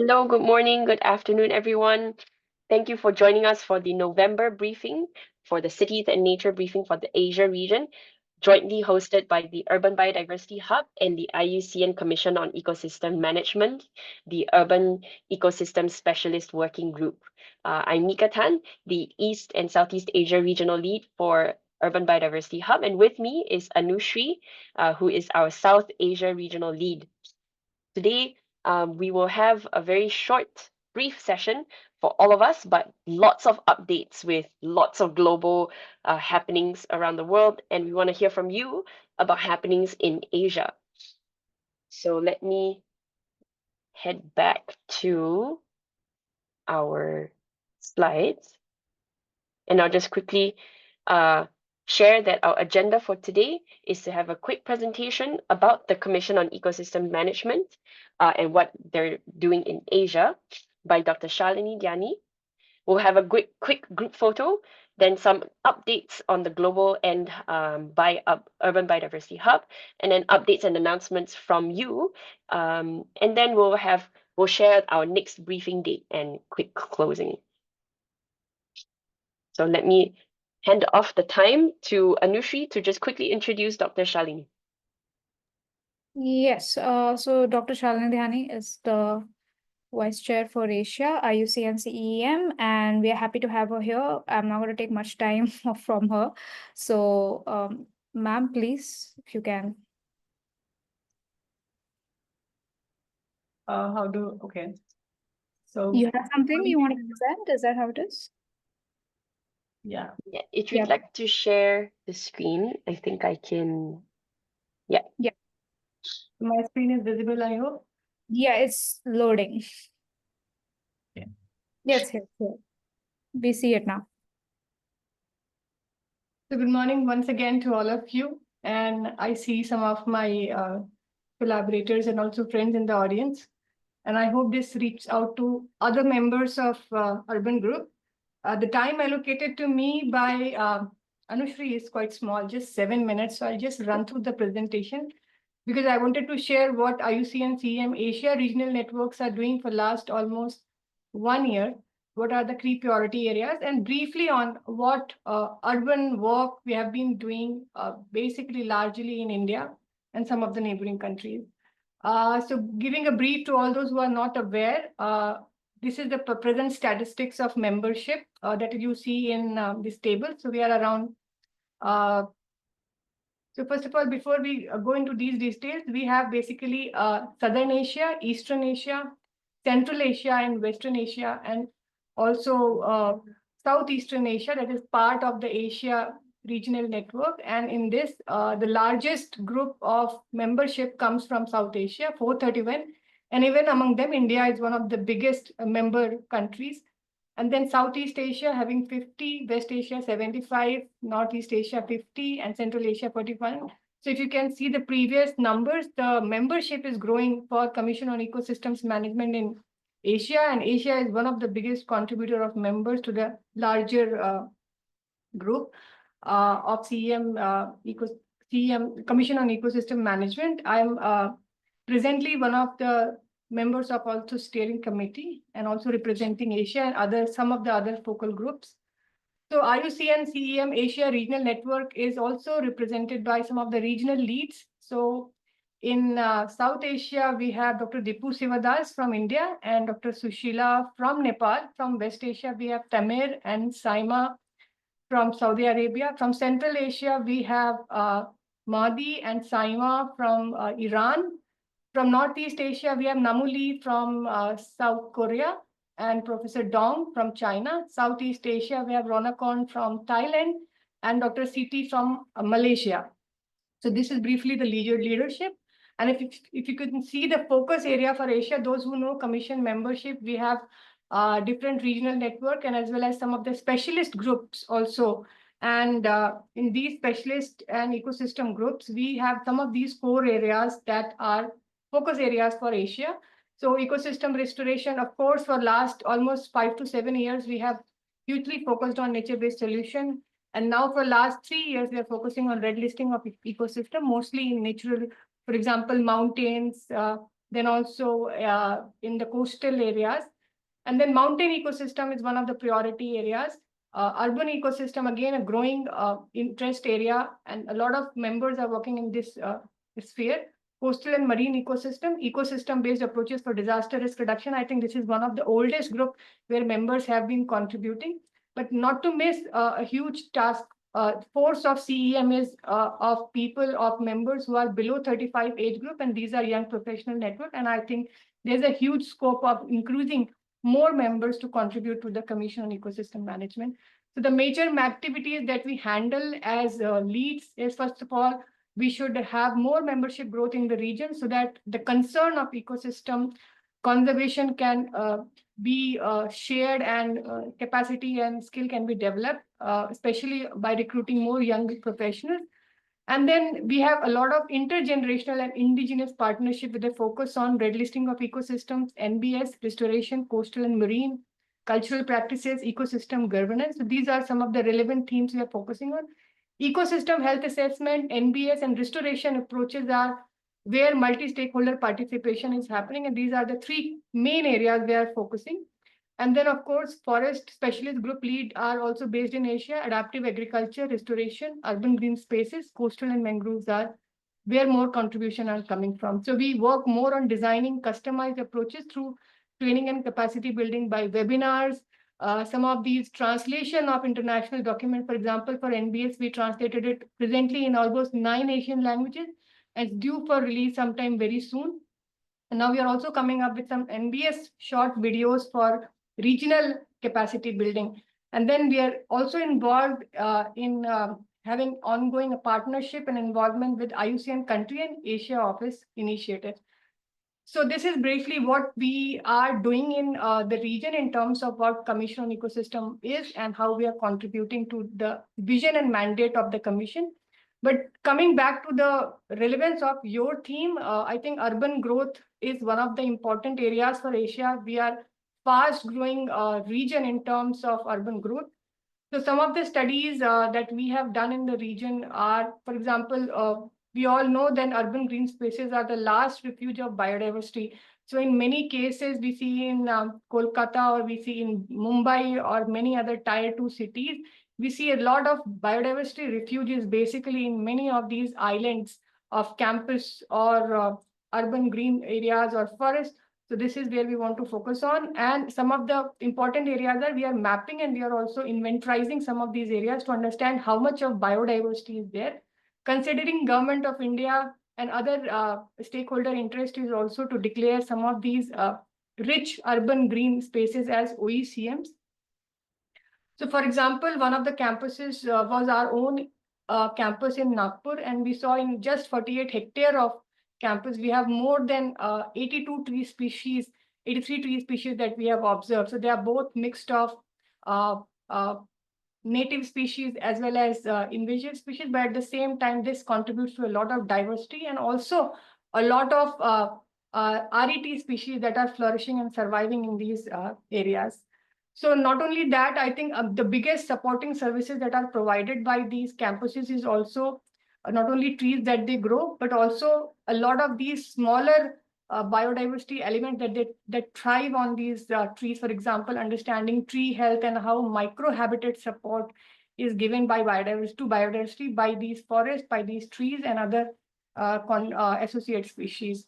Hello, good morning, good afternoon, everyone. Thank you for joining us for the November briefing for the Cities and Nature briefing for the Asia region, jointly hosted by the Urban Biodiversity Hub and the IUCN Commission on Ecosystem Management, the Urban Ecosystem Specialist Working Group. I'm Mika Tan, the East and Southeast Asia Regional Lead for Urban Biodiversity Hub, and with me is Anushri, who is our South Asia Regional Lead. Today, we will have a very short, brief session for all of us, but lots of updates with lots of global happenings around the world. And we want to hear from you about happenings in Asia. So let me head back to our slides. And I'll just quickly share that our agenda for today is to have a quick presentation about the Commission on Ecosystem Management and what they're doing in Asia by Dr. Shalini Dhyani. We'll have a quick group photo, then some updates on the global and by Urban Biodiversity Hub, and then updates and announcements from you. And then we'll share our next briefing date and quick closing. So let me hand off the time to Anushri to just quickly introduce Dr. Shalini. Yes, so Dr. Shalini Dhyani is the Vice Chair for Asia, IUCN CEM, and we are happy to have her here. I'm not going to take much time from her. So, ma'am, please, if you can. Okay. So you have something you want to present? Is that how it is? Yeah. If you'd like to share the screen, I think I can. Yeah. My screen is visible, I hope. Yeah, it's loading. Yeah. Yes, here. We see it now. So good morning once again to all of you. And I see some of my collaborators and also friends in the audience. And I hope this reaches out to other members of Urban Group. The time allocated to me by Anushri is quite small, just 7 minutes. So I'll just run through the presentation because I wanted to share what IUCN CM Asia regional networks are doing for last almost 1 year. What are the key priority areas, and briefly on what urban work we have been doing basically largely in India and some of the neighboring countries. So giving a brief to all those who are not aware, this is the present statistics of membership that you see in this table. So we are around, so first of all, before we go into these details, we have basically Southern Asia, Eastern Asia, Central Asia, and Western Asia, and also Southeastern Asia, that is part of the Asia regional network. And in this, the largest group of membership comes from South Asia, 431. And even among them, India is one of the biggest member countries. And then Southeast Asia having 50, West Asia 75, Northeast Asia 50, and Central Asia 41. So if you can see the previous numbers, the membership is growing for Commission on Ecosystems Management in Asia, and Asia is one of the biggest contributor of members to the larger group of CEM, CEM Commission on Ecosystem Management. I'm presently one of the members of also steering committee and also representing Asia and some of the other focal groups. So IUCN CEM Asia Regional Network is also represented by some of the regional leads. So in South Asia, we have Dr. Dipu Sivadas from India and Dr. Sushila from Nepal. From West Asia, we have Tamir and Saima from Saudi Arabia. From Central Asia, we have Mahdi and Saima from Iran. From Northeast Asia, we have Namuli from South Korea and Professor Dong from China. Southeast Asia, we have Ronakon from Thailand and Dr. Siti from Malaysia. So this is briefly the leadership. And if you can see the focus area for Asia, those who know Commission membership, we have different regional network and as well as some of the specialist groups also. And in these specialist and ecosystem groups, we have some of these core areas that are focus areas for Asia. So ecosystem restoration, of course, for last almost 5 to 7 years, we have hugely focused on nature-based solution. And now for last 3 years, we are focusing on red listing of ecosystem, mostly in natural, for example, mountains, then also in the coastal areas. And then mountain ecosystem is one of the priority areas. Urban ecosystem, again, a growing interest area, and a lot of members are working in this sphere. Coastal and marine ecosystem-based approaches for disaster risk reduction. I think this is one of the oldest group where members have been contributing. But not to miss a huge task force of CEM is of people, of members who are below 35 age group, and these are young professional network. And I think there's a huge scope of increasing more members to contribute to the Commission on Ecosystem Management. So the major activities that we handle as leads is, first of all, we should have more membership growth in the region so that the concern of ecosystem conservation can be shared, and capacity and skill can be developed, especially by recruiting more young professionals. And then we have a lot of intergenerational and indigenous partnership with a focus on red listing of ecosystems, NBS, restoration, coastal and marine, cultural practices, ecosystem governance. So these are some of the relevant themes we are focusing on. Ecosystem health assessment, NBS, and restoration approaches are where multi-stakeholder participation is happening. And these are the three main areas we are focusing. And then, of course, forest specialist group lead are also based in Asia. Adaptive agriculture, restoration, urban green spaces, coastal and mangroves are where more contribution are coming from. So we work more on designing customized approaches through training and capacity building by webinars. Some of these translation of international documents, for example, for NBS, we translated it presently in almost 9 Asian languages, and it's due for release sometime very soon. And now we are also coming up with some NBS short videos for regional capacity building. And then we are also involved in having ongoing partnership and involvement with IUCN Country and Asia Office initiative. So this is briefly what we are doing in the region in terms of what Commission on Ecosystem is and how we are contributing to the vision and mandate of the Commission. But coming back to the relevance of your theme, I think urban growth is one of the important areas for Asia. We are fast growing region in terms of urban growth. So some of the studies that we have done in the region are, for example, we all know that urban green spaces are the last refuge of biodiversity. So in many cases, we see in Kolkata, or we see in Mumbai, or many other tier 2 cities, we see a lot of biodiversity refuges basically in many of these islands of campus or urban green areas or forests. So this is where we want to focus on. And some of the important areas are we are mapping, and we are also inventorizing some of these areas to understand how much of biodiversity is there. Considering Government of India and other stakeholder interest is also to declare some of these rich urban green spaces as OECMs. So for example, one of the campuses was our own campus in Nagpur, and we saw in just 48 hectares of campus, we have more than 82 tree species, 83 tree species that we have observed. So they are both mixed of native species as well as invasive species, but at the same time, this contributes to a lot of diversity and also a lot of RET species that are flourishing and surviving in these areas. So not only that, I think the biggest supporting services that are provided by these campuses is also not only trees that they grow, but also a lot of these smaller biodiversity elements that thrive on these trees. For example, understanding tree health and how microhabitat support is given by biodiversity by these forests, by these trees and other associate species.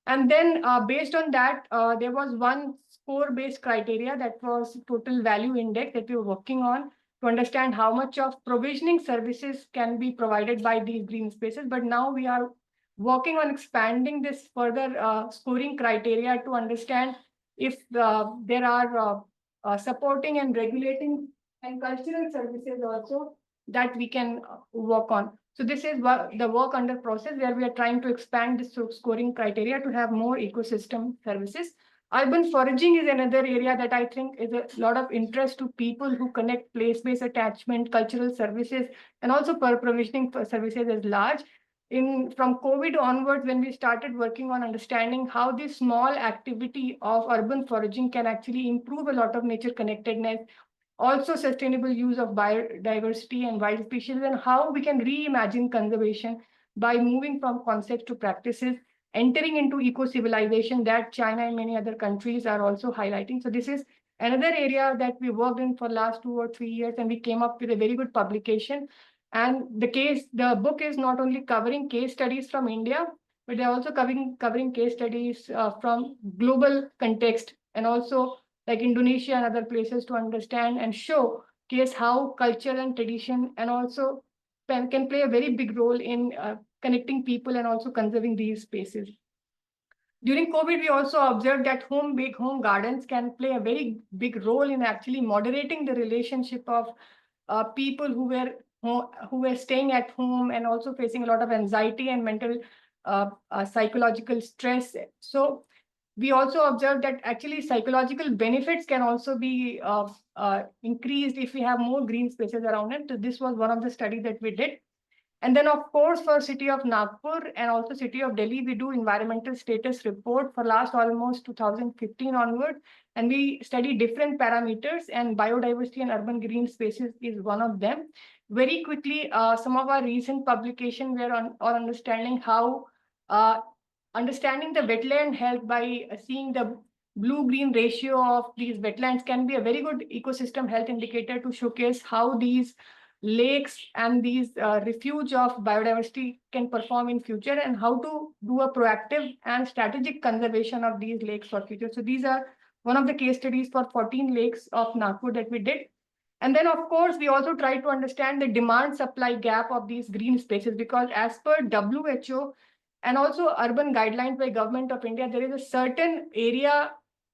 And then based on that, there was one score-based criteria that was total value index that we were working on to understand how much of provisioning services can be provided by these green spaces. But now we are working on expanding this further scoring criteria to understand if there are supporting and regulating and cultural services also that we can work on. So this is the work under process where we are trying to expand this scoring criteria to have more ecosystem services. Urban foraging is another area that I think is a lot of interest to people who connect place-based attachment, cultural services, and also provisioning services as large. From COVID onwards, when we started working on understanding how this small activity of urban foraging can actually improve a lot of nature connectedness, also sustainable use of biodiversity and wild species, and how we can reimagine conservation by moving from concepts to practices, entering into eco-civilization that China and many other countries are also highlighting. So this is another area that we worked in for last 2 or 3 years, and we came up with a very good publication. And the book is not only covering case studies from India, but they're also covering case studies from global context, and also like Indonesia and other places, to understand and show case how culture and tradition and also can play a very big role in connecting people and also conserving these spaces. During COVID, we also observed that home gardens can play a very big role in actually moderating the relationship of people who were staying at home and also facing a lot of anxiety and mental psychological stress. So we also observed that actually psychological benefits can also be increased if we have more green spaces around it. So this was one of the studies that we did. And then, of course, for city of Nagpur and also city of Delhi, we do environmental status report for last almost 2015 onward. And we study different parameters, and biodiversity and urban green spaces is one of them. Very quickly, some of our recent publications were on understanding how understanding the wetland health by seeing the blue-green ratio of these wetlands can be a very good ecosystem health indicator to showcase how these lakes and these refuge of biodiversity can perform in future, and how to do a proactive and strategic conservation of these lakes for future. So these are one of the case studies for 14 lakes of Nagpur that we did. And then, of course, we also try to understand the demand-supply gap of these green spaces, because as per WHO and also urban guidelines by Government of India, there is a certain area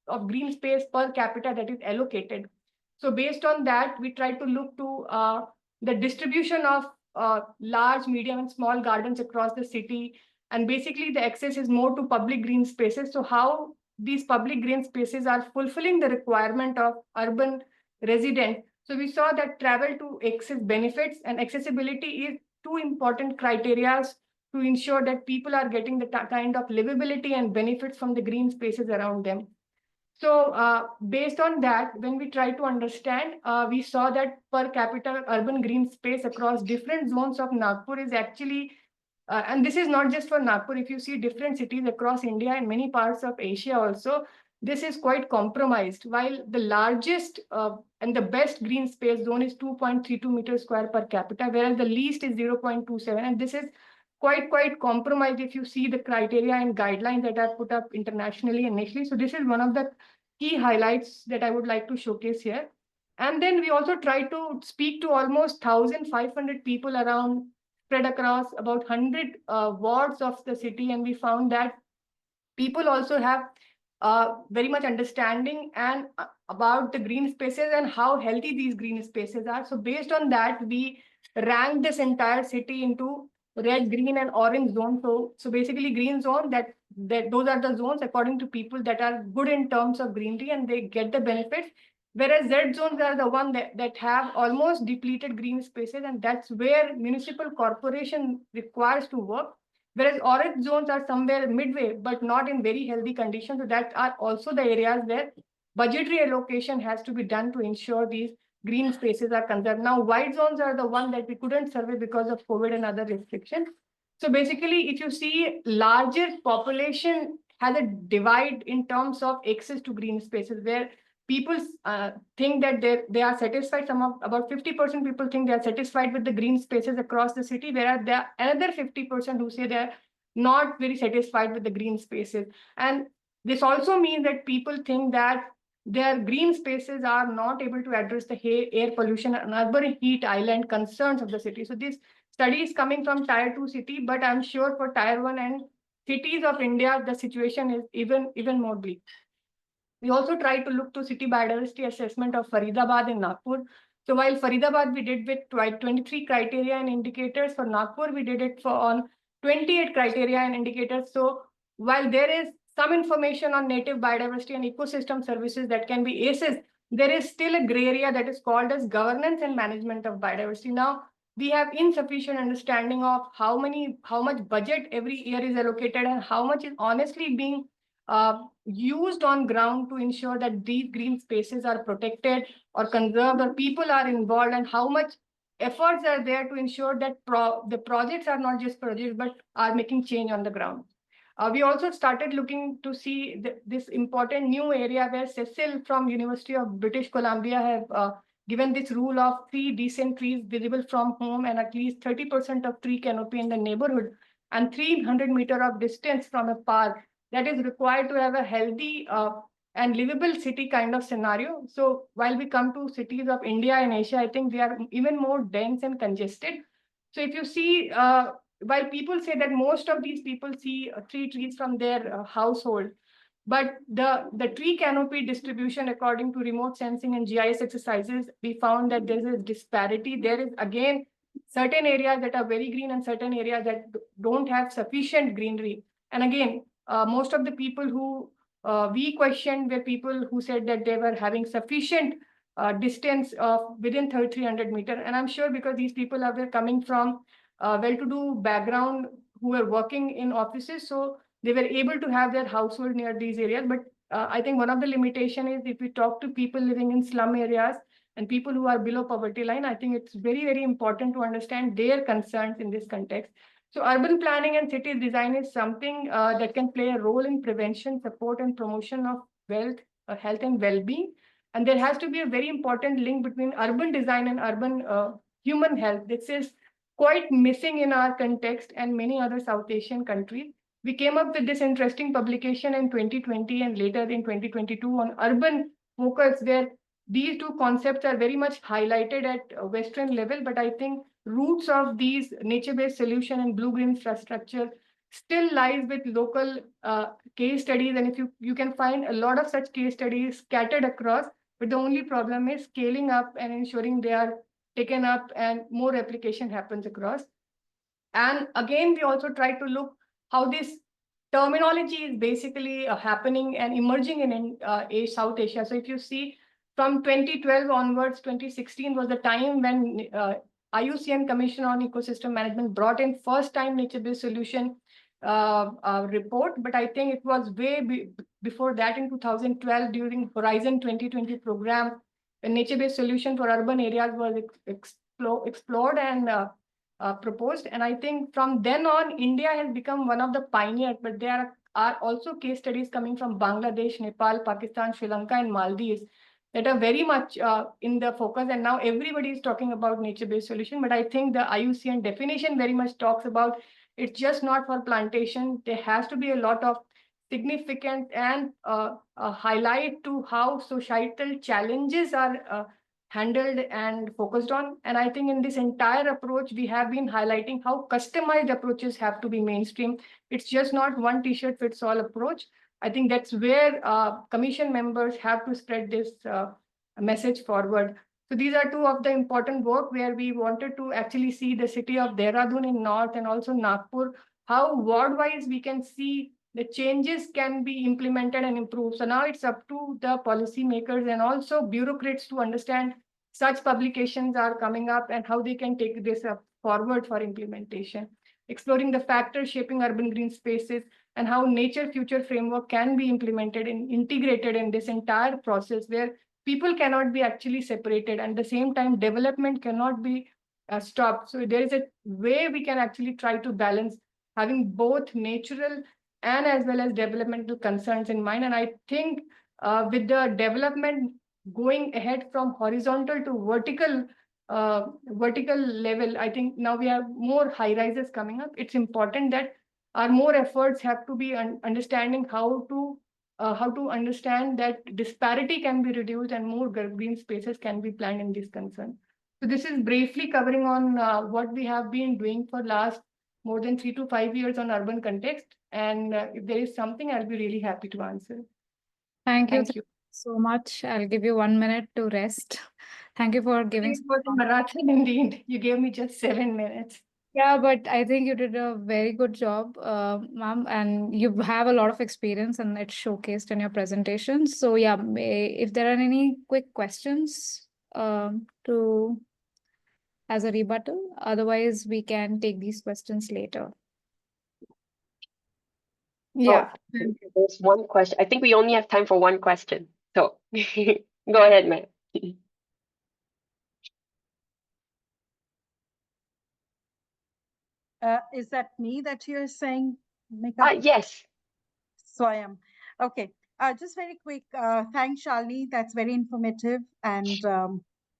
of green space per capita that is allocated. So based on that, we try to look to the distribution of large, medium, and small gardens across the city. And basically, the access is more to public green spaces. So how these public green spaces are fulfilling the requirement of urban residents. So we saw that travel to access benefits and accessibility is two important criteria to ensure that people are getting the kind of livability and benefits from the green spaces around them. So based on that, when we try to understand, we saw that per capita urban green space across different zones of Nagpur is actually, and this is not just for Nagpur, if you see different cities across India and many parts of Asia also, this is quite compromised. While the largest and the best green space zone is 2.32 meters square per capita, whereas the least is 0.27. And this is quite compromised if you see the criteria and guidelines that are put up internationally and nationally. So this is one of the key highlights that I would like to showcase here. And then we also try to speak to almost 1,500 people around, spread across about 100 wards of the city. And we found that people also have very much understanding and about the green spaces and how healthy these green spaces are. So based on that, we ranked this entire city into red, green, and orange zone. So basically, green zone, that those are the zones according to people that are good in terms of greenery and they get the benefits. Whereas Z zones are the one that have almost depleted green spaces, and that's where municipal corporation requires to work. Whereas orange zones are somewhere midway, but not in very healthy conditions. So that are also the areas where budgetary allocation has to be done to ensure these green spaces are conserved. Now, white zones are the one that we couldn't survey because of COVID and other restrictions. So basically, if you see, larger population has a divide in terms of access to green spaces, where people think that they are satisfied. About 50% people think they are satisfied with the green spaces across the city, whereas there are another 50% who say they're not very satisfied with the green spaces. And this also means that people think that their green spaces are not able to address the air pollution and urban heat island concerns of the city. So this study is coming from Tier 2 city, but I'm sure for Tier 1 and cities of India, the situation is even more bleak. We also tried to look to city biodiversity assessment of Faridabad and Nagpur. So while Faridabad we did with 23 criteria and indicators, for Nagpur we did it on 28 criteria and indicators. So while there is some information on native biodiversity and ecosystem services that can be ACEs, there is still a gray area that is called as governance and management of biodiversity. Now, we have insufficient understanding of how much budget every year is allocated and how much is honestly being used on ground to ensure that these green spaces are protected or conserved, or people are involved, and how much efforts are there to ensure that the projects are not just projects but are making change on the ground. We also started looking to see this important new area where Cecil from University of British Columbia have given this rule of 3 decent trees visible from home and at least 30% of tree canopy in the neighborhood and 300 meters of distance from a park that is required to have a healthy and livable city kind of scenario. So while we come to cities of India and Asia, I think they are even more dense and congested. So if you see, while people say that most of these people see 3 trees from their household, but the tree canopy distribution according to remote sensing and GIS exercises, we found that there is a disparity. There is again certain areas that are very green and certain areas that don't have sufficient greenery. And again, most of the people who we questioned were people who said that they were having sufficient distance of within 300 meters. And I'm sure because these people are coming from well-to-do background who are working in offices, so they were able to have their household near these areas. But I think one of the limitation is if we talk to people living in slum areas and people who are below poverty line, I think it's very, very important to understand their concerns in this context. So urban planning and city design is something that can play a role in prevention, support, and promotion of wealth, health, and well-being. And there has to be a very important link between urban design and urban human health. This is quite missing in our context and many other South Asian countries. We came up with this interesting publication in 2020 and later in 2022 on urban focus, where these two concepts are very much highlighted at Western level. But I think roots of these nature-based solution and blue-green infrastructure still lies with local case studies. And if you can find a lot of such case studies scattered across, but the only problem is scaling up and ensuring they are taken up and more application happens across. And again, we also try to look how this terminology is basically happening and emerging in South Asia. So if you see from 2012 onwards, 2016 was the time when IUCN Commission on Ecosystem Management brought in first time nature-based solution report. But I think it was way before that in 2012 during Horizon 2020 program, a nature-based solution for urban areas was explored and proposed. And I think from then on, India has become one of the pioneers, but there are also case studies coming from Bangladesh, Nepal, Pakistan, Sri Lanka, and Maldives that are very much in the focus. And now everybody is talking about nature-based solution. But I think the IUCN definition very much talks about it's just not for plantation. There has to be a lot of significant and a highlight to how societal challenges are handled and focused on. And I think in this entire approach, we have been highlighting how customized approaches have to be mainstream. It's just not one t-shirt fits all approach. I think that's where commission members have to spread this message forward. So these are two of the important work where we wanted to actually see the city of Dehradun in north and also Nagpur, how ward-wise we can see the changes can be implemented and improved. So now it's up to the policymakers and also bureaucrats to understand such publications are coming up and how they can take this up forward for implementation. Exploring the factors shaping urban green spaces and how nature future framework can be implemented and integrated in this entire process where people cannot be actually separated and at the same time development cannot be stopped. So there is a way we can actually try to balance having both natural and as well as developmental concerns in mind. And I think with the development going ahead from horizontal to vertical level, I think now we have more high rises coming up. It's important that our more efforts have to be understanding how to understand that disparity can be reduced and more green spaces can be planned in this concern. So this is briefly covering on what we have been doing for last more than 3 to 5 years on urban context. And if there is something, I'll be really happy to answer. Thank you Thank you. so much. I'll give you 1 minute to rest. Thank you for giving. It was a marathon indeed. You gave me just 7 minutes. Yeah, but I think you did a very good job, ma'am, and you have a lot of experience and it's showcased in your presentation. So yeah, if there are any quick questions to as a rebuttal, otherwise we can take these questions later. Yeah. There's one question. I think we only have time for one question. So go ahead, ma'am. Is that me that you're saying? Yes. Swayam. Okay. Just very quick. Thanks, Shalini. That's very informative and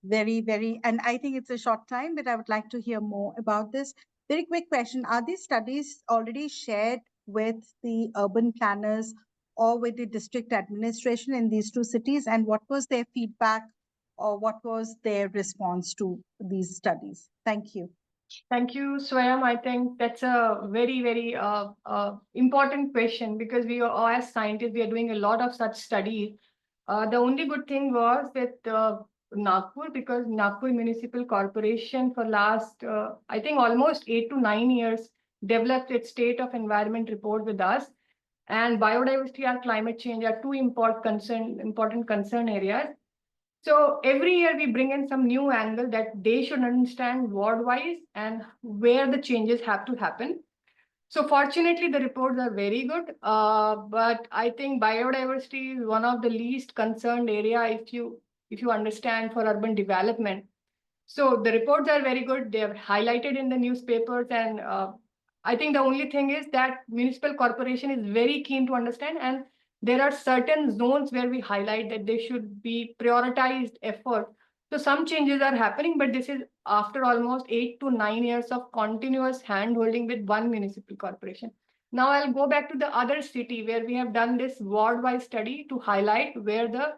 very, and I think it's a short time, but I would like to hear more about this. Very quick question. Are these studies already shared with the urban planners or with the district administration in these two cities? And what was their feedback or what was their response to these studies? Thank you. Thank you, Swayam. I think that's a very important question because we are, as scientists, we are doing a lot of such studies. The only good thing was with Nagpur, because Nagpur Municipal Corporation for last, I think almost 8 to 9 years, developed its state of environment report with us. And biodiversity and climate change are two important concern areas. So every year we bring in some new angle that they should understand ward-wise and where the changes have to happen. So fortunately, the reports are very good, but I think biodiversity is one of the least concerned area if you understand for urban development. So the reports are very good. They are highlighted in the newspapers, and I think the only thing is that municipal corporation is very keen to understand, and there are certain zones where we highlight that they should be prioritized effort. So some changes are happening, but this is after almost 8 to 9 years of continuous hand-holding with one municipal corporation. Now I'll go back to the other city where we have done this ward-wise study to highlight where the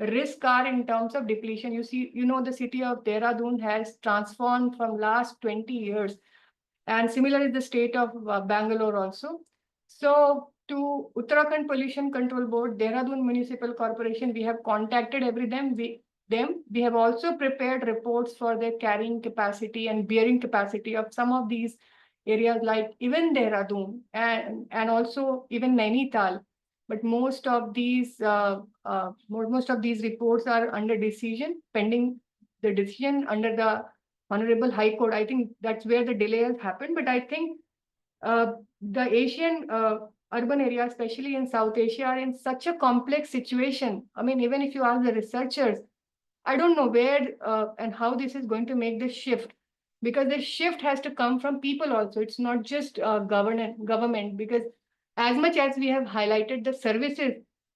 risks are in terms of depletion. The city of Dehradun has transformed from last 20 years. And similar is the state of Bangalore also. So to Uttarakhand Pollution Control Board, Dehradun Municipal Corporation, we have contacted we have also prepared reports for their carrying capacity and bearing capacity of some of these areas like even Dehradun and also even Nainital. But most of these reports are under decision, pending the decision under the Honorable High Court. I think that's where the delay has happened. But I think the Asian urban areas, especially in South Asia, are in such a complex situation. I mean, even if you ask the researchers, I don't know where and how this is going to make this shift, because the shift has to come from people also. It's not just government, because as much as we have highlighted the services,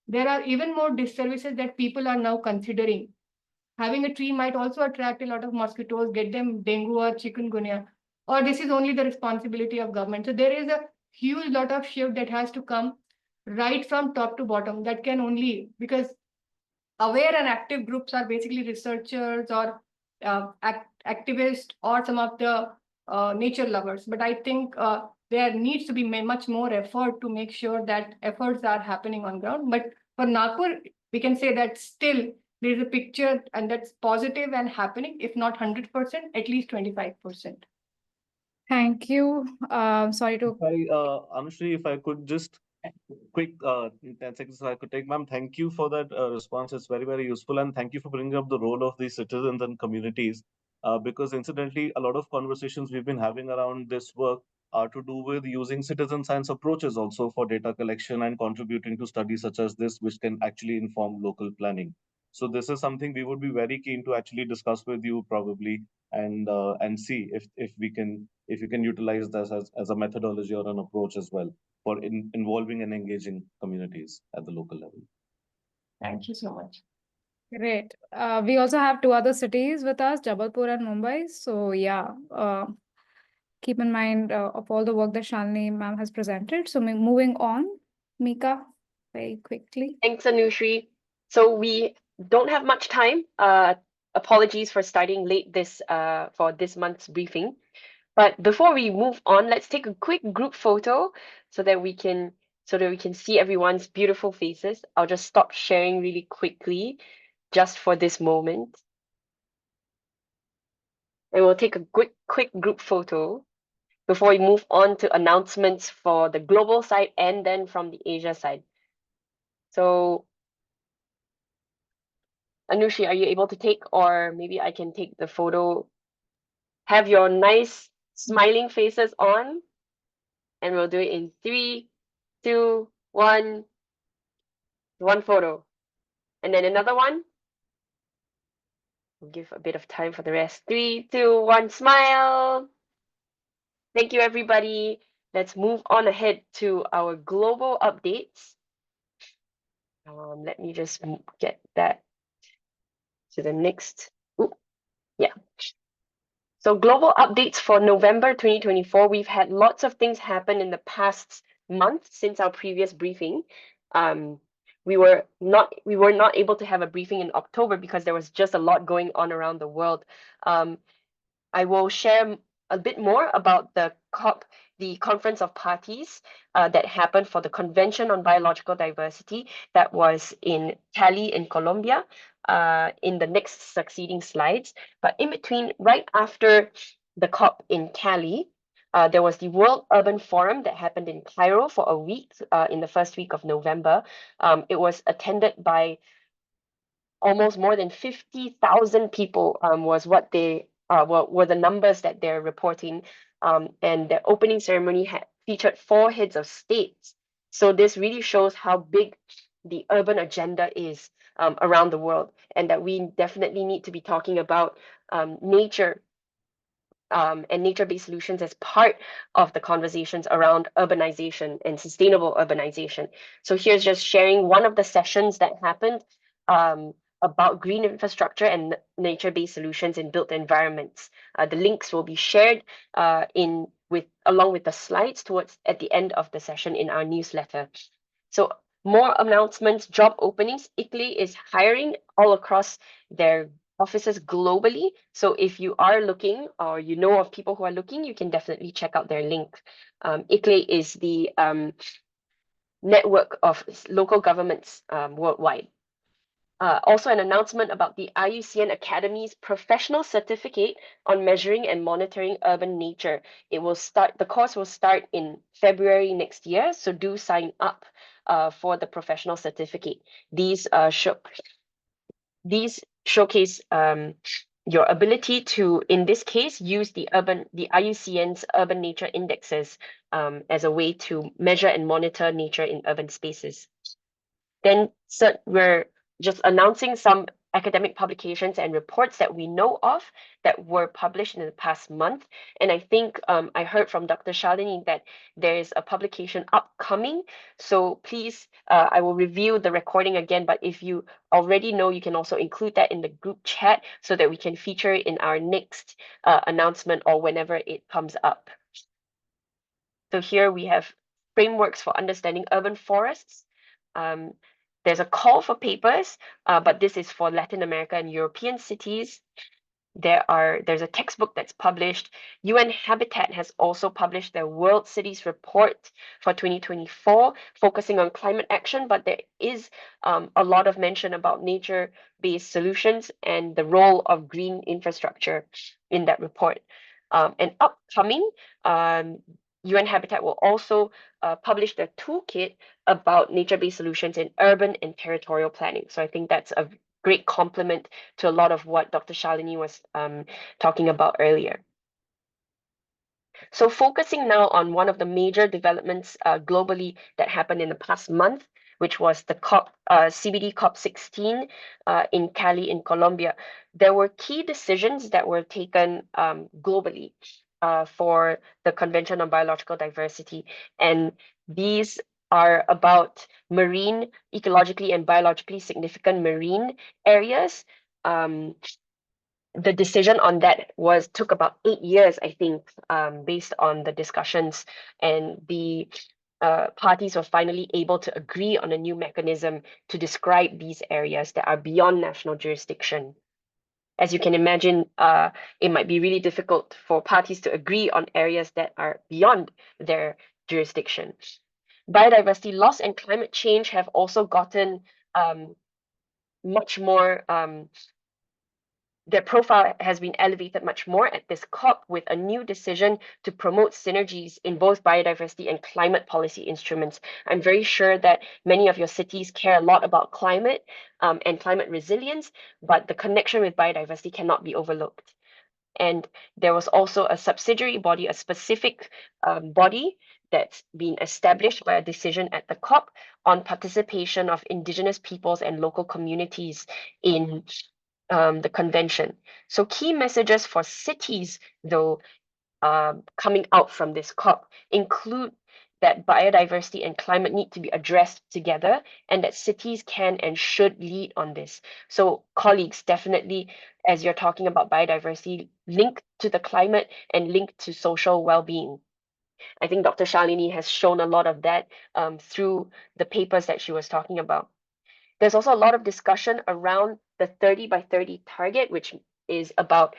there are even more disservices that people are now considering. Having a tree might also attract a lot of mosquitoes, get them dengue or chikungunya, or this is only the responsibility of government. So there is a huge lot of shift that has to come right from top to bottom. That can only, because aware and active groups are basically researchers or activists or some of the nature lovers. But I think there needs to be much more effort to make sure that efforts are happening on ground. But for Nagpur, we can say that still there is a picture and that's positive and happening, if not 100%, at least 25%. Thank you. Sorry to. Anushri, if I could just quick 10 seconds so I could take, ma'am. Thank you for that response. It's very useful, and thank you for bringing up the role of the citizens and communities. Because incidentally, a lot of conversations we've been having around this work are to do with using citizen science approaches also for data collection and contributing to studies such as this, which can actually inform local planning. So this is something we would be very keen to actually discuss with you probably and see if you can utilize this as a methodology or an approach as well for involving and engaging communities at the local level. Thank you so much. Great. We also have two other cities with us, Jabalpur and Mumbai. So yeah, keep in mind of all the work that Shalini ma'am has presented. So moving on, Mika, very quickly. Thanks, Anushri. So we don't have much time. Apologies for starting late for this month's briefing. But before we move on, let's take a quick group photo so that we can see everyone's beautiful faces. I'll just stop sharing really quickly just for this moment. And we'll take a quick group photo before we move on to announcements for the global side and then from the Asia side. So Anushri, are you able to take, or maybe I can take the photo? Have your nice smiling faces on, and we'll do it in 3, 2, 1. One photo, and then another one. We'll give a bit of time for the rest. 3, 2, 1, smile. Thank you, everybody. Let's move on ahead to our global updates. Let me just get that to the next. Ooh, yeah. So global updates for November 2024. We've had lots of things happen in the past month since our previous briefing. Um, we were not able to have a briefing in October because there was just a lot going on around the world. I will share a bit more about the COP, the Conference of Parties that happened for the Convention on Biological Diversity that was in Cali in Colombia in the next succeeding slides. But in between, right after the COP in Cali, there was the World Urban Forum that happened in Cairo for a week in the first week of November. It was attended by almost more than 50,000 people was what they were the numbers that they're reporting. And the opening ceremony had featured 4 heads of states. So this really shows how big the urban agenda is around the world, and that we definitely need to be talking about nature and nature-based solutions as part of the conversations around urbanization and sustainable urbanization. So here's just sharing one of the sessions that happened about green infrastructure and nature-based solutions in built environments. The links will be shared along with the slides towards at the end of the session in our newsletter. So more announcements, job openings. ICLEI is hiring all across their offices globally. So if you are looking or you know of people who are looking, you can definitely check out their link. ICLEI is the network of local governments worldwide. Also an announcement about the IUCN Academy's professional certificate on measuring and monitoring urban nature. The course will start in February next year, so do sign up for the professional certificate. These showcase your ability to, in this case, use the IUCN's urban nature indexes as a way to measure and monitor nature in urban spaces. Then we're just announcing some academic publications and reports that we know of that were published in the past month. And I think I heard from Dr. Shalini that there is a publication upcoming. So please, I will review the recording again, but if you already know, you can also include that in the group chat so that we can feature it in our next announcement or whenever it comes up. So here we have frameworks for understanding urban forests. There's a call for papers, but this is for Latin America and European cities. There's a textbook that's published. UN Habitat has also published their World Cities Report for 2024, focusing on climate action, but there is a lot of mention about nature-based solutions and the role of green infrastructure in that report. And upcoming, UN Habitat will also publish their toolkit about nature-based solutions in urban and territorial planning. So I think that's a great complement to a lot of what Dr. Shalini was talking about earlier. So focusing now on one of the major developments globally that happened in the past month, which was the CBD COP16 in Cali in Colombia. There were key decisions that were taken globally for the Convention on Biological Diversity. And these are about marine, ecologically and biologically significant marine areas. The decision on that took about 8 years, I think, based on the discussions, and the parties were finally able to agree on a new mechanism to describe these areas that are beyond national jurisdiction. As you can imagine, it might be really difficult for parties to agree on areas that are beyond their jurisdiction. Biodiversity loss and climate change have also gotten much more, their profile has been elevated much more at this COP with a new decision to promote synergies in both biodiversity and climate policy instruments. I'm very sure that many of your cities care a lot about climate and climate resilience, but the connection with biodiversity cannot be overlooked. And there was also a subsidiary body, a specific body that's been established by a decision at the COP on participation of indigenous peoples and local communities in the convention. So key messages for cities, though, coming out from this COP include that biodiversity and climate need to be addressed together, and that cities can and should lead on this. So colleagues, definitely, as you're talking about biodiversity, link to the climate and link to social well-being. I think Dr. Shalini has shown a lot of that through the papers that she was talking about. There's also a lot of discussion around the 30 by 30 target, which is about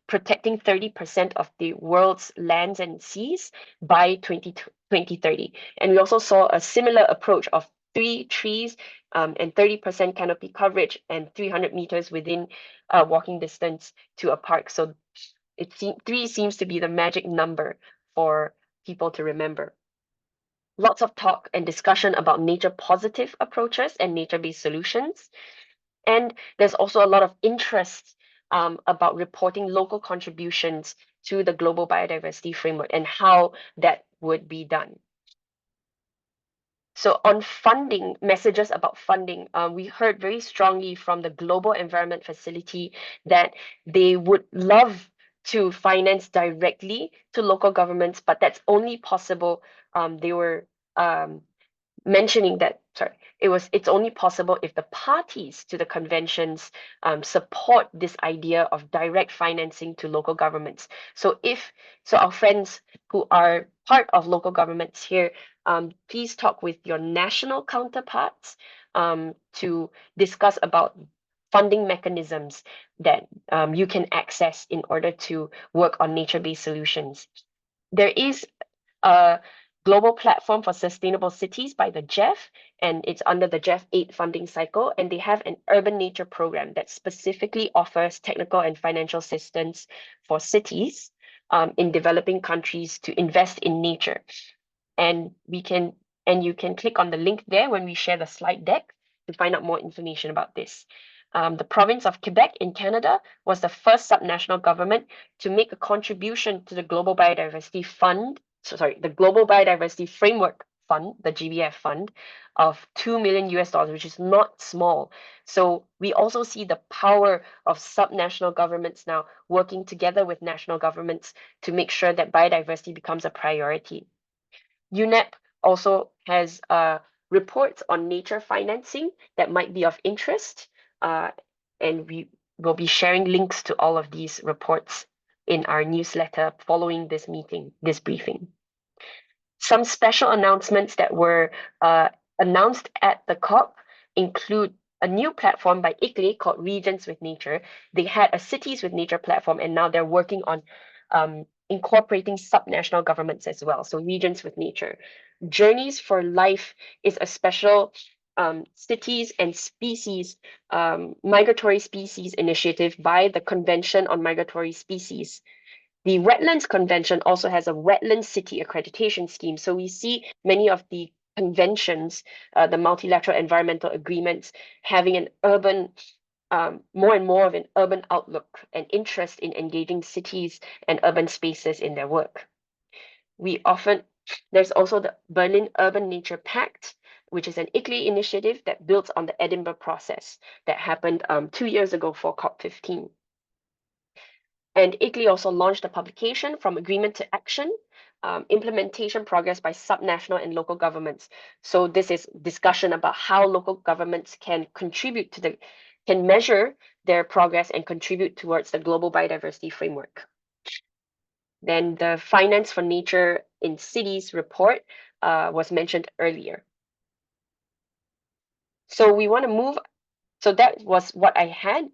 protecting 30% of the world's lands and seas by 2030. And we also saw a similar approach of 3 trees and 30% canopy coverage and 300 meters within walking distance to a park. So three seems to be the magic number for people to remember. Lots of talk and discussion about nature positive approaches and nature-based solutions. And there's also a lot of interest about reporting local contributions to the global biodiversity framework and how that would be done. So on funding, messages about funding, we heard very strongly from the Global Environment Facility that they would love to finance directly to local governments, but that's only possible. They were mentioning that, it's only possible if the parties to the conventions support this idea of direct financing to local governments. So our friends who are part of local governments here, please talk with your national counterparts to discuss about funding mechanisms that you can access in order to work on nature-based solutions. There is a global platform for sustainable cities by the GEF, and it's under the GEF 8 funding cycle, and they have an urban nature program that specifically offers technical and financial assistance for cities in developing countries to invest in nature. And you can click on the link there when we share the slide deck to find out more information about this. The province of Quebec in Canada was the first subnational government to make a contribution to the Global Biodiversity Fund, the Global Biodiversity Framework Fund, the GBF fund, of $2 million, which is not small. So we also see the power of subnational governments now working together with national governments to make sure that biodiversity becomes a priority. UNEP also has reports on nature financing that might be of interest, and we will be sharing links to all of these reports in our newsletter following this meeting, this briefing. Some special announcements that were announced at the COP include a new platform by ICLEI called Regions with Nature. They had a Cities with Nature platform, and now they're working on incorporating subnational governments as well. So Regions with Nature. Journeys for Life is a special cities and species, migratory species initiative by the Convention on Migratory Species. The Wetlands Convention also has a wetland city accreditation scheme. So we see many of the conventions, the multilateral environmental agreements, having an urban, more and more of an urban outlook and interest in engaging cities and urban spaces in their work. There's also the Berlin Urban Nature Pact, which is an ICLEI initiative that builds on the Edinburgh process that happened 2 years ago for COP15. And ICLEI also launched a publication, From Agreement to Action, implementation progress by subnational and local governments. So this is discussion about how local governments can can measure their progress and contribute towards the global biodiversity framework. Then the Finance for Nature in Cities report was mentioned earlier. So we want to move. So that was what I had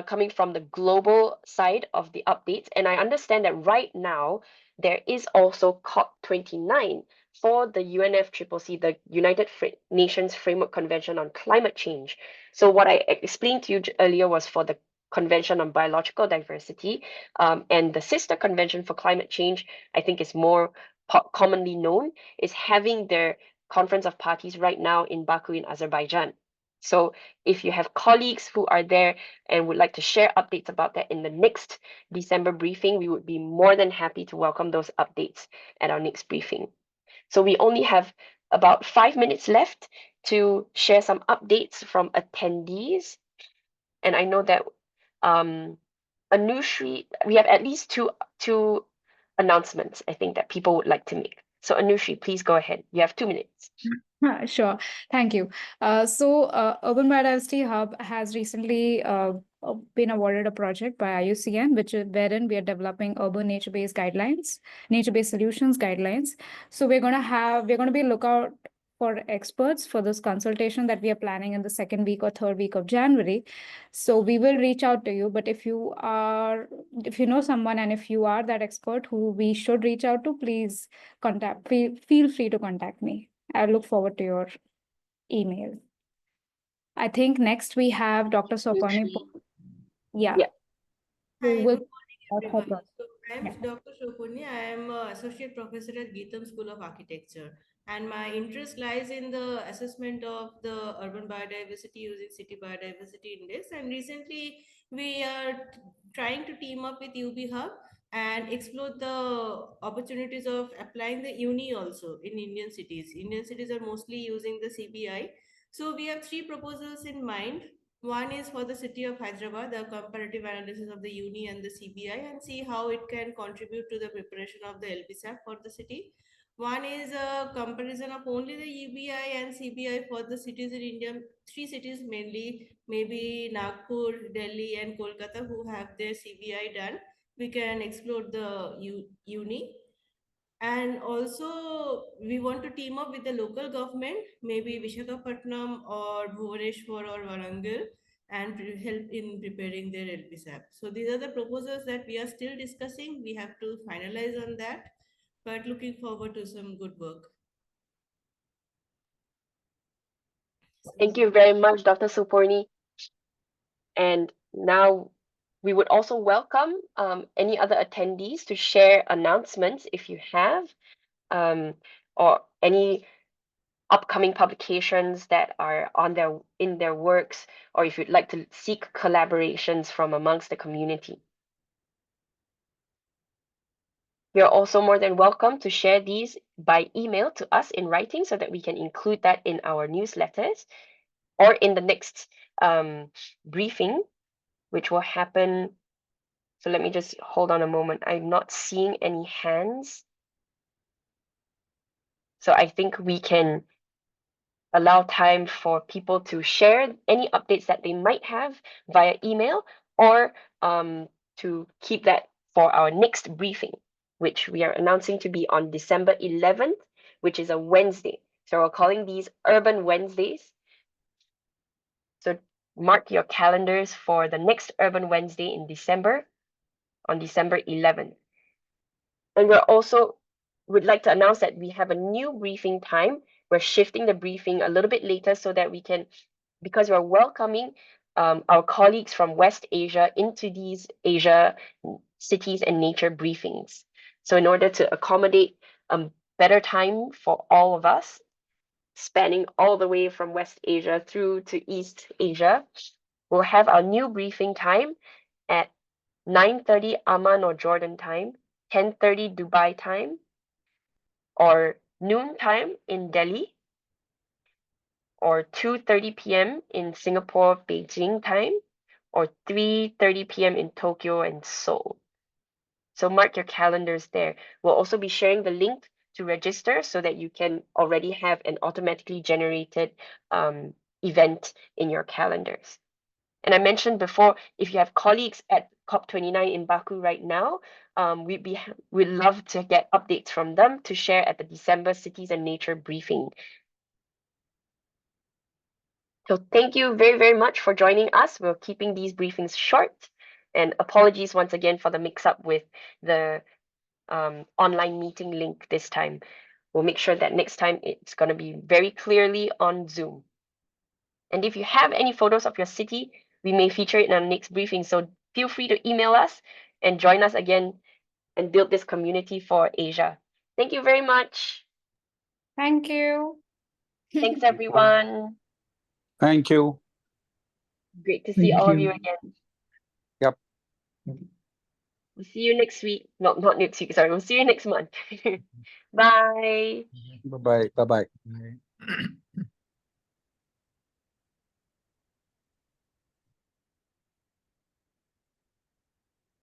coming from the global side of the updates. And I understand that right now there is also COP29 for the UNFCCC, the United Nations Framework Convention on Climate Change. So what I explained to you earlier was for the Convention on Biological Diversity, and the sister convention for climate change, I think is more commonly known, is having their Conference of Parties right now in Baku in Azerbaijan. So if you have colleagues who are there and would like to share updates about that in the next December briefing, we would be more than happy to welcome those updates at our next briefing. So we only have about 5 minutes left to share some updates from attendees. And I know that Anushree, we have at least two announcements, I think, that people would like to make. So Anushri, please go ahead. You have 2 minutes. Sure. Thank you. Urban Biodiversity Hub has recently been awarded a project by IUCN, wherein we are developing urban nature-based guidelines, nature-based solutions guidelines. So we're going to be lookout for experts for this consultation that we are planning in the second week or third week of January. So we will reach out to you. But if you know someone and if you are that expert who we should reach out to, please feel free to contact me. I look forward to your email. I think next we have Dr. Sopani. Yeah. Yeah. Who Hi, will good morning, about her everyone. project. So I'm Yeah. Dr. Shopuni. I am associate professor at Geetham School of Architecture, and my interest lies in the assessment of the urban biodiversity using City Biodiversity Index. And recently, we are trying to team up with UB Hub and explore the opportunities of applying the UNI also in Indian cities. Indian cities are mostly using the CBI. So we have three proposals in mind. One is for the city of Hyderabad, the comparative analysis of the UNI and the CBI, and see how it can contribute to the preparation of the LPSAP for the city. One is a comparison of only the UBI and CBI for the cities in India, three cities mainly, maybe Nagpur, Delhi, and Kolkata, who have their CBI done. We can explore the UNI. And also, we want to team up with the local government, maybe Vishakhapatnam or Bhubaneswar or Warangal, and help in preparing their LPSAP. So these are the proposals that we are still discussing. We have to finalize on that, but looking forward to some good work. Thank you very much, Dr. Suporni. And now we would also welcome any other attendees to share announcements if you have, or any upcoming publications that are in their works, or if you'd like to seek collaborations from amongst the community. You're also more than welcome to share these by email to us in writing so that we can include that in our newsletters or in the next briefing, which will happen. So let me just hold on a moment. I'm not seeing any hands. So I think we can allow time for people to share any updates that they might have via email, or to keep that for our next briefing, which we are announcing to be on December 11th, which is a Wednesday. So we're calling these Urban Wednesdays. So mark your calendars for the next Urban Wednesday in December, on December 11th. And we're also would like to announce that we have a new briefing time. We're shifting the briefing a little bit later so that we can, because we're welcoming our colleagues from West Asia into these Asia cities and nature briefings. So in order to accommodate a better time for all of us, spanning all the way from West Asia through to East Asia, we'll have our new briefing time at 9:30 Amman or Jordan time, 10:30 Dubai time, or noon time in Delhi, or 2:30 p.m. in Singapore, Beijing time, or 3:30 p.m. in Tokyo and Seoul. So mark your calendars there. We'll also be sharing the link to register so that you can already have an automatically generated event in your calendars. And I mentioned before, if you have colleagues at COP29 in Baku right now, we'd love to get updates from them to share at the December Cities and Nature briefing. So thank you very, very much for joining us. We're keeping these briefings short, and apologies once again for the mix-up with the online meeting link this time. We'll make sure that next time it's going to be very clearly on Zoom. And if you have any photos of your city, we may feature it in our next briefing. So feel free to email us and join us again and build this community for Asia. Thank you very much. Thank you. Thanks, everyone. Thank you. Great to see all of you again. Yep. We'll see you next week. No, not next week. Sorry. We'll see you next month. Bye. Bye-bye. Bye-bye.